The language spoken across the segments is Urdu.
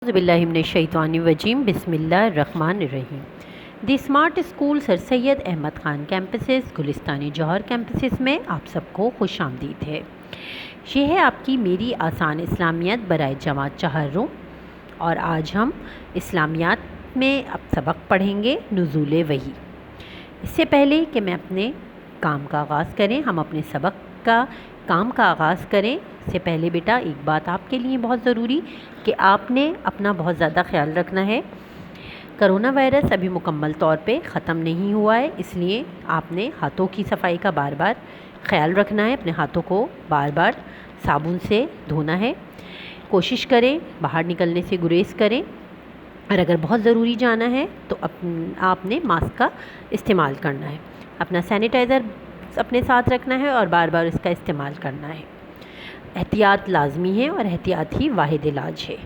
اعوذ باللہ من الشیطان الرجیم بسم اللہ الرحمن الرحیم۔ دی اسمارٹ اسکول سر سید احمد خان کیمپسز گلستان جوہر کیمپسز میں آپ سب کو خوش آمدید ہے۔ یہ ہے آپ کی میری آسان اسلامیات برائے جماعت چہاروں، اور آج ہم اسلامیات میں اب سبق پڑھیں گے نزول وحی۔ اس سے پہلے کہ میں اپنے کام کا آغاز کریں، ہم اپنے سبق کا کام کا آغاز کریں سے پہلے بیٹا ایک بات آپ کے لیے بہت ضروری کہ آپ نے اپنا بہت زیادہ خیال رکھنا ہے۔ کرونا وائرس ابھی مکمل طور پہ ختم نہیں ہوا ہے، اس لیے آپ نے ہاتھوں کی صفائی کا بار بار خیال رکھنا ہے، اپنے ہاتھوں کو بار بار صابن سے دھونا ہے۔ کوشش کریں باہر نکلنے سے گریز کریں، اور اگر بہت ضروری جانا ہے تو آپ نے ماسک کا استعمال کرنا ہے، اپنا سینیٹائزر اپنے ساتھ رکھنا ہے اور بار بار اس کا استعمال کرنا ہے۔ احتیاط لازمی ہے اور احتیاط ہی واحد علاج ہے۔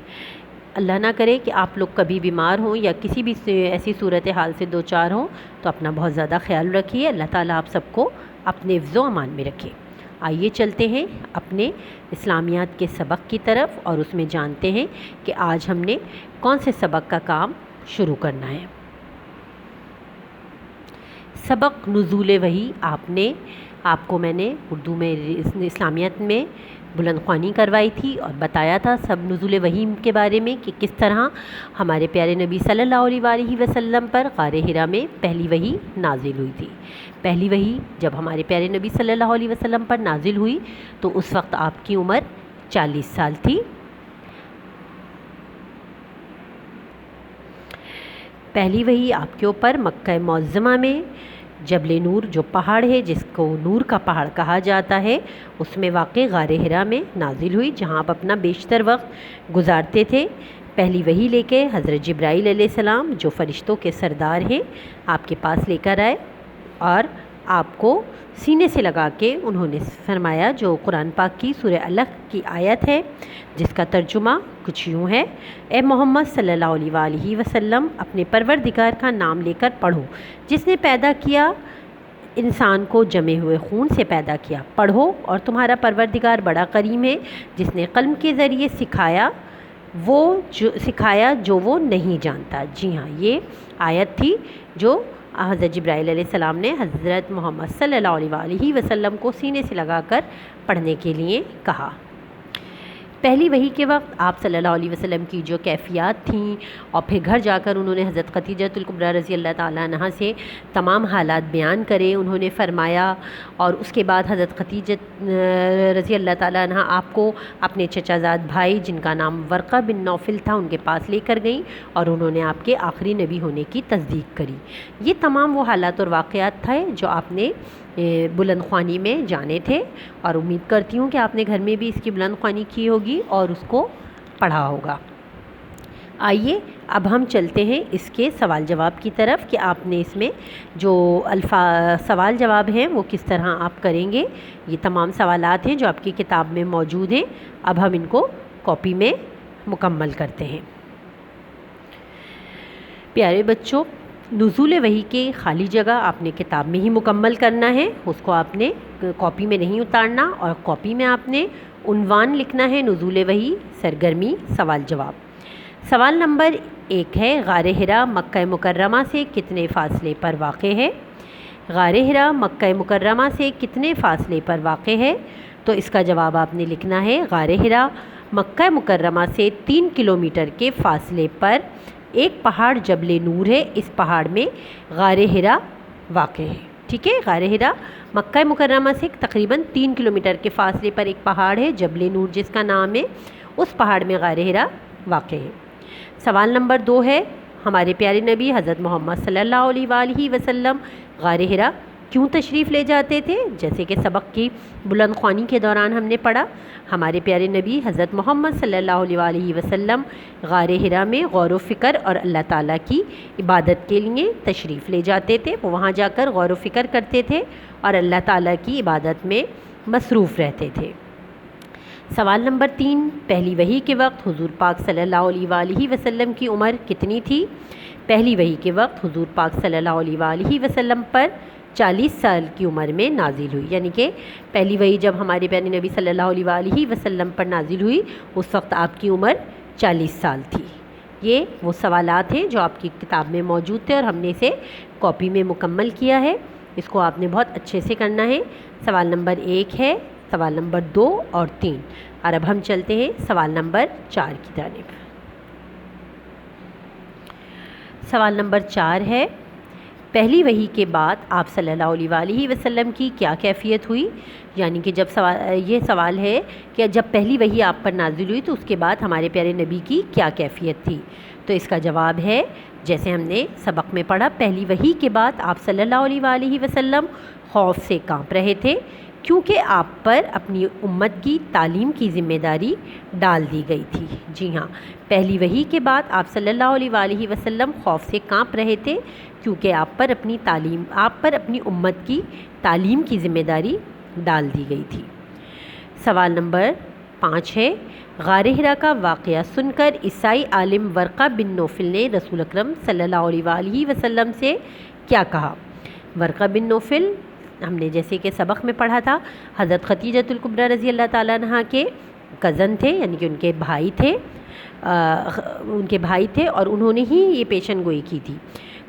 اللہ نہ کرے کہ آپ لوگ کبھی بیمار ہوں یا کسی بھی ایسی صورتحال سے دوچار ہوں تو اپنا بہت زیادہ خیال رکھیے۔ اللہ تعالیٰ آپ سب کو اپنے حفظ و امان میں رکھے۔ آئیے چلتے ہیں اپنے اسلامیات کے سبق کی طرف، اور اس میں جانتے ہیں کہ آج ہم نے کون سے سبق کا کام شروع کرنا ہے۔ سبق نزول وحی آپ کو میں نے اردو میں اسلامیات میں بلند خوانی کروائی تھی اور بتایا تھا سب نزول وحی کے بارے میں کہ کس طرح ہمارے پیارے نبی صلی اللہ علیہ وآلہ وسلم پر غار حرا میں پہلی وحی نازل ہوئی تھی۔ پہلی وحی جب ہمارے پیارے نبی صلی اللہ علیہ وسلم پر نازل ہوئی تو اس وقت آپ کی عمر 40 سال تھی۔ پہلی وحی آپ کے اوپر مکہ معظمہ میں جبل نور، جو پہاڑ ہے جس کو نور کا پہاڑ کہا جاتا ہے، اس میں واقع غار حرا میں نازل ہوئی، جہاں آپ اپنا بیشتر وقت گزارتے تھے۔ پہلی وحی لے کے حضرت جبرائیل علیہ السلام، جو فرشتوں کے سردار ہیں، آپ کے پاس لے کر آئے اور آپ کو سینے سے لگا کے انہوں نے فرمایا، جو قرآن پاک کی سورہ الق کی آیت ہے جس کا ترجمہ کچھ یوں ہے: اے محمد صلی اللہ علیہ وآلہ وسلم، اپنے پروردگار کا نام لے کر پڑھو، جس نے پیدا کیا انسان کو جمے ہوئے خون سے پیدا کیا۔ پڑھو، اور تمہارا پروردگار بڑا کریم ہے، جس نے قلم کے ذریعے سکھایا جو وہ نہیں جانتا۔ جی ہاں، یہ آیت تھی جو حضرت جبرائیل علیہ السلام نے حضرت محمد صلی اللہ علیہ وآلہ وسلم کو سینے سے لگا کر پڑھنے کے لیے کہا۔ پہلی وحی کے وقت آپ صلی اللہ علیہ وسلم کی جو کیفیات تھیں، اور پھر گھر جا کر انہوں نے حضرت خدیجہ الکبریٰ رضی اللہ تعالیٰ عنہا سے تمام حالات بیان کرے، انہوں نے فرمایا، اور اس کے بعد حضرت خدیجہ رضی اللہ تعالیٰ عنہا آپ کو اپنے چچا زاد بھائی جن کا نام ورقہ بن نوفل تھا ان کے پاس لے کر گئیں، اور انہوں نے آپ کے آخری نبی ہونے کی تصدیق کری۔ یہ تمام وہ حالات اور واقعات تھے جو آپ نے بلند خوانی میں جانے تھے، اور امید کرتی ہوں کہ آپ نے گھر میں بھی اس کی بلند خوانی کی ہوگی اور اس کو پڑھا ہوگا۔ آئیے اب ہم چلتے ہیں اس کے سوال جواب کی طرف کہ آپ نے اس میں جو سوال جواب ہیں وہ کس طرح آپ کریں گے۔ یہ تمام سوالات ہیں جو آپ کی کتاب میں موجود ہیں، اب ہم ان کو کاپی میں مکمل کرتے ہیں۔ پیارے بچوں، نزول وحی کے خالی جگہ آپ نے کتاب میں ہی مکمل کرنا ہے، اس کو آپ نے کاپی میں نہیں اتارنا، اور کاپی میں آپ نے عنوان لکھنا ہے نزول وحی سرگرمی سوال جواب۔ سوال نمبر 1 ہے: غار حرا مکہ مکرمہ سے کتنے فاصلے پر واقع ہے؟ غار حرا مکہ مکرمہ سے کتنے فاصلے پر واقع ہے؟ تو اس کا جواب آپ نے لکھنا ہے: غار حرا مکہ مکرمہ سے 3 کلومیٹر کے فاصلے پر ایک پہاڑ جبل نور ہے، اس پہاڑ میں غار حرا واقع ہے۔ ٹھیک ہے، غار حرا مکہ مکرمہ سے تقریباً 3 کلومیٹر کے فاصلے پر ایک پہاڑ ہے جبل نور جس کا نام ہے، اس پہاڑ میں غار حرا واقع ہے۔ سوال نمبر 2 ہے: ہمارے پیارے نبی حضرت محمد صلی اللہ علیہ وآلہ وسلم غار حرا کیوں تشریف لے جاتے تھے؟ جیسے کہ سبق کی بلند خوانی کے دوران ہم نے پڑھا، ہمارے پیارے نبی حضرت محمد صلی اللہ علیہ وآلہ وسلم غار حرا میں غور و فکر اور اللہ تعالیٰ کی عبادت کے لیے تشریف لے جاتے تھے۔ وہ وہاں جا کر غور و فکر کرتے تھے اور اللہ تعالیٰ کی عبادت میں مصروف رہتے تھے۔ سوال نمبر 3: پہلی وحی کے وقت حضور پاک صلی اللہ علیہ وآلہ وسلم کی عمر کتنی تھی؟ پہلی وحی کے وقت حضور پاک صلی اللہ علیہ وآلہ وسلم پر 40 سال کی عمر میں نازل ہوئی، یعنی کہ پہلی وحی جب ہمارے پیارے نبی صلی اللہ علیہ وآلہ وسلم پر نازل ہوئی اس وقت آپ کی عمر 40 سال تھی۔ یہ وہ سوالات ہیں جو آپ کی کتاب میں موجود تھے اور ہم نے اسے کاپی میں مکمل کیا ہے. اس کو آپ نے بہت اچھے سے کرنا ہے. سوال نمبر 1 ہے، سوال نمبر 2 اور 3. اور اب ہم چلتے ہیں سوال نمبر 4 کی جانب. سوال نمبر 4 ہے، پہلی وحی کے بعد آپ صلی اللہ علیہ وآلہ وسلم کی کیا کیفیت ہوئی؟ یعنی کہ جب یہ سوال ہے کہ جب پہلی وحی آپ پر نازل ہوئی تو اس کے بعد ہمارے پیارے نبی کی کیا کیفیت تھی؟ تو اس کا جواب ہے، جیسے ہم نے سبق میں پڑھا، پہلی وحی کے بعد آپ صلی اللہ علیہ وآلہ وسلم خوف سے کانپ رہے تھے، کیونکہ آپ پر اپنی امت کی تعلیم کی ذمہ داری ڈال دی گئی تھی. جی ہاں، پہلی وحی کے بعد آپ صلی اللہ علیہ وآلہ وسلم خوف سے کانپ رہے تھے، کیونکہ آپ پر اپنی امت کی تعلیم کی ذمہ داری ڈال دی گئی تھی. سوال نمبر 5 ہے، غار حرا کا واقعہ سن کر عیسائی عالم ورقہ بن نوفل نے رسول اکرم صلی اللہ علیہ وآلہ وسلم سے کیا کہا؟ ورقہ بن نوفل ہم نے جیسے کہ سبق میں پڑھا تھا، حضرت خدیجۃ الکبریٰ رضی اللہ تعالیٰ عنہا کے کزن تھے، یعنی کہ ان کے بھائی تھے اور انہوں نے ہی یہ پیشن گوئی کی تھی.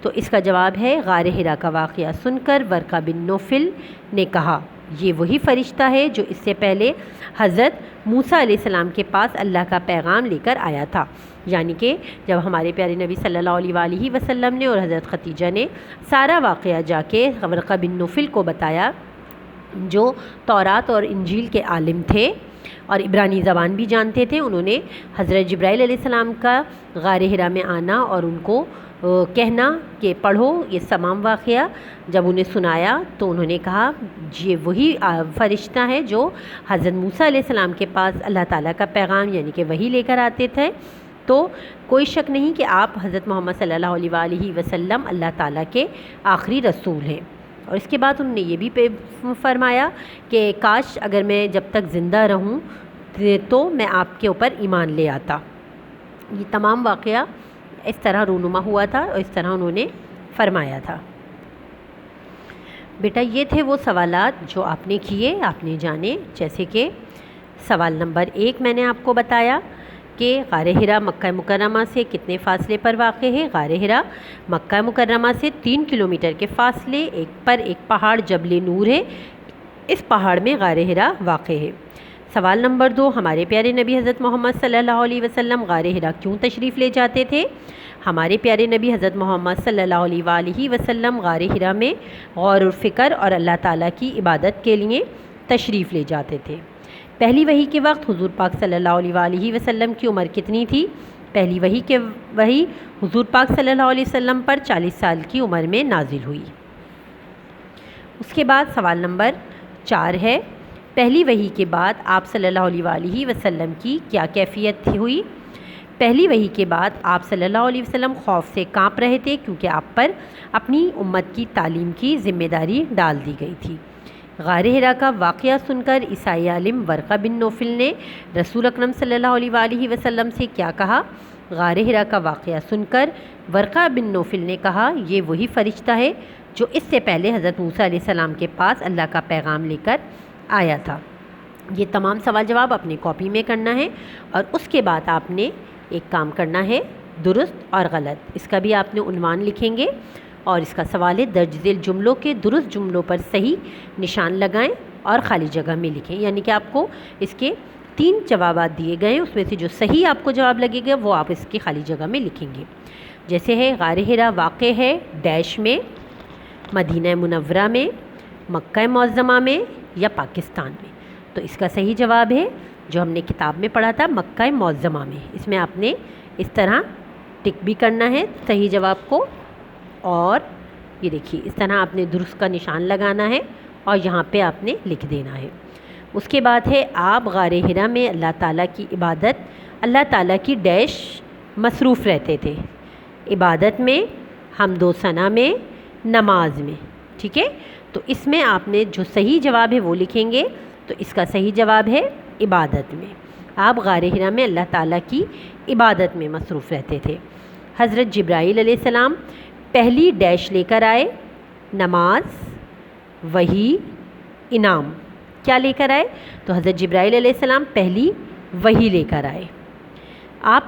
تو اس کا جواب ہے، غار حرا کا واقعہ سن کر ورقہ بن نوفل نے کہا، یہ وہی فرشتہ ہے جو اس سے پہلے حضرت موسیٰ علیہ السلام کے پاس اللہ کا پیغام لے کر آیا تھا. یعنی کہ جب ہمارے پیارے نبی صلی اللہ علیہ وآلہ وسلم نے اور حضرت خدیجہ نے سارا واقعہ جا کے ورقہ بن نوفل کو بتایا، جو تورات اور انجیل کے عالم تھے اور عبرانی زبان بھی جانتے تھے، انہوں نے حضرت جبرائیل علیہ السلام کا غار حرا میں آنا اور ان کو کہنا کہ پڑھو یہ تمام واقعہ، جب انہیں سنایا تو انہوں نے کہا یہ وہی فرشتہ ہے جو حضرت موسیٰ علیہ السلام کے پاس اللہ تعالیٰ کا پیغام یعنی کہ وحی لے کر آتے تھے. تو کوئی شک نہیں کہ آپ حضرت محمد صلی اللہ علیہ وآلہ وسلم اللہ تعالیٰ کے آخری رسول ہیں. اور اس کے بعد انہوں نے یہ بھی فرمایا کہ کاش اگر میں جب تک زندہ رہوں تو میں آپ کے اوپر ایمان لے آتا. یہ تمام واقعہ اس طرح رونما ہوا تھا اور اس طرح انہوں نے فرمایا تھا. بیٹا یہ تھے وہ سوالات جو آپ نے کیے، آپ نے جانے. جیسے کہ سوال نمبر 1 میں نے آپ کو بتایا کہ غار حرا مکہ مکرمہ سے کتنے فاصلے پر واقع ہے؟ غار حرا مکہ مکرمہ سے 3 کلومیٹر کے فاصلے پر ایک پہاڑ جبل نور ہے، اس پہاڑ میں غار حرا واقع ہے. سوال نمبر 2، ہمارے پیارے نبی حضرت محمد صلی اللہ علیہ وسلم غار حرا کیوں تشریف لے جاتے تھے؟ ہمارے پیارے نبی حضرت محمد صلی اللہ علیہ وآلہ وسلم غار حرا میں غور و فکر اور اللہ تعالیٰ کی عبادت کے لیے تشریف لے جاتے تھے. پہلی وحی کے وقت حضور پاک صلی اللہ علیہ وآلہ وسلم کی عمر کتنی تھی؟ پہلی وحی حضور پاک صلی اللہ علیہ وسلم پر 40 سال کی عمر میں نازل ہوئی. اس کے بعد سوال نمبر 4 ہے، پہلی وحی کے بعد آپ صلی اللہ علیہ وآلہ وسلم کی کیا کیفیت ہوئی؟ پہلی وحی کے بعد آپ صلی اللہ علیہ وسلم خوف سے کانپ رہے تھے، کیونکہ آپ پر اپنی امت کی تعلیم کی ذمہ داری ڈال دی گئی تھی. غار حرا کا واقعہ سن کر عیسائی عالم ورقہ بن نوفل نے رسول اکرم صلی اللہ علیہ وآلہ وسلم سے کیا کہا؟ غار حرا کا واقعہ سن کر ورقہ بن نوفل نے کہا، یہ وہی فرشتہ ہے جو اس سے پہلے حضرت موسیٰ علیہ السلام کے پاس اللہ کا پیغام لے کر آیا تھا. یہ تمام سوال جواب اپنی کاپی میں کرنا ہے اور اس کے بعد آپ نے ایک کام کرنا ہے، درست اور غلط. اس کا بھی آپ نے عنوان لکھیں گے اور اس کا سوال ہے درج ذیل جملوں کے درست جملوں پر صحیح نشان لگائیں اور خالی جگہ میں لکھیں. یعنی کہ آپ کو اس کے 3 جوابات دیے گئے ہیں، اس میں سے جو صحیح آپ کو جواب لگے گا وہ آپ اس کی خالی جگہ میں لکھیں گے. جیسے ہے غار حرا واقع ہے ڈیش میں، مدینہ منورہ میں، مکہ معظمہ میں یا پاکستان میں. تو اس کا صحیح جواب ہے جو ہم نے کتاب میں پڑھا تھا، مکہ معظمہ میں. اس میں آپ نے اس طرح ٹک بھی کرنا ہے صحیح جواب کو، اور یہ دیکھیے اس طرح آپ نے درست کا نشان لگانا ہے اور یہاں پہ آپ نے لکھ دینا ہے. اس کے بعد ہے آپ غار حرا میں اللہ تعالیٰ کی عبادت، اللہ تعالیٰ کی ڈیش مصروف رہتے تھے، عبادت میں، حمد و ثنا میں، نماز میں. ٹھیک ہے، تو اس میں آپ نے جو صحیح جواب ہے وہ لکھیں گے. تو اس کا صحیح جواب ہے عبادت میں. آپ غار حرا میں اللہ تعالیٰ کی عبادت میں مصروف رہتے تھے. حضرت جبرائیل علیہ السلام پہلی ڈیش لے کر آئے، نماز، وحی، انعام. کیا لے کر آئے؟ تو حضرت جبرائیل علیہ السلام پہلی وحی لے کر آئے. آپ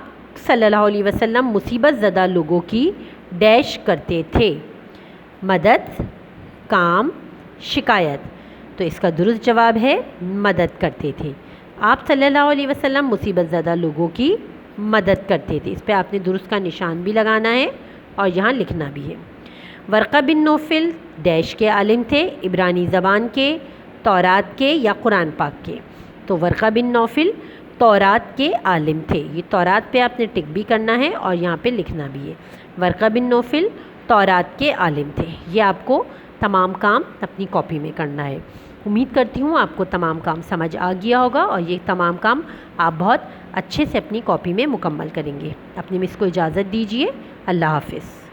صلی اللہ علیہ وسلم مصیبت زدہ لوگوں کی ڈیش کرتے تھے؟ مدد، کام، شکایت۔ تو اس کا درست جواب ہے مدد کرتے تھے۔ آپ صلی اللہ علیہ وسلم مصیبت زدہ لوگوں کی مدد کرتے تھے۔ اس پہ آپ نے درست کا نشان بھی لگانا ہے اور یہاں لکھنا بھی ہے۔ ورقہ بن نوفل ڈیش کے عالم تھے، عبرانی زبان کے، تورات کے یا قرآن پاک کے؟ تو ورقہ بن نوفل تورات کے عالم تھے۔ یہ تورات پہ آپ نے ٹک بھی کرنا ہے اور یہاں پہ لکھنا بھی ہے۔ ورقہ بن نوفل تورات کے عالم تھے۔ یہ آپ کو تمام کام اپنی کاپی میں کرنا ہے۔ امید کرتی ہوں آپ کو تمام کام سمجھ آ گیا ہوگا اور یہ تمام کام آپ بہت اچھے سے اپنی کاپی میں مکمل کریں گے۔ اپنی مس کو اجازت دیجیے۔ اللہ حافظ۔